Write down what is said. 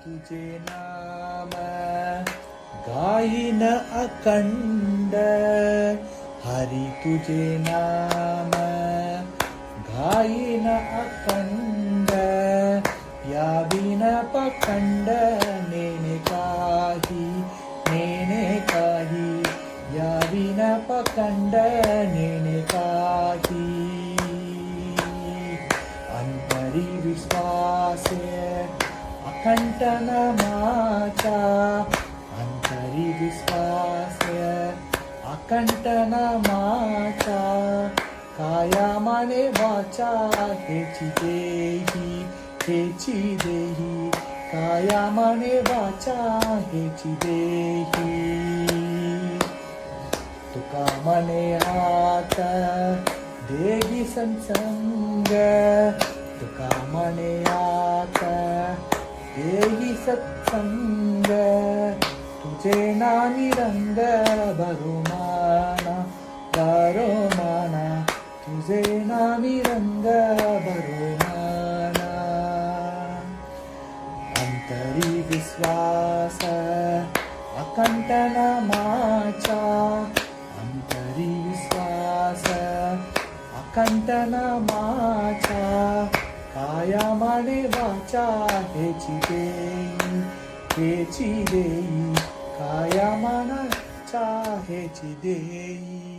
तुझे नाम गाईन अखंड, हरी तुझे नाम गाईन अखंड, याविन पखंड नेने काही, याविन पखंड नेने काही. अंतरी विश्वास अखंड नामाचा, अंतरी विश्वास अखंड नामाचा, काया माने वाचा हेची देही, काया माने वाचा हेची देही. तुका मने हात देगी सत्संग, तुका मने हात देगी सत्संग, तुझे नामी रंग भरुमाना, तुझे नामी रंग भरुमाना. अंतरी विश्वास अखंड नामाचा, अंतरी विश्वास अखंड नामाचा, काया माने वाचा हेची देई, काया मानाचा हेची देई.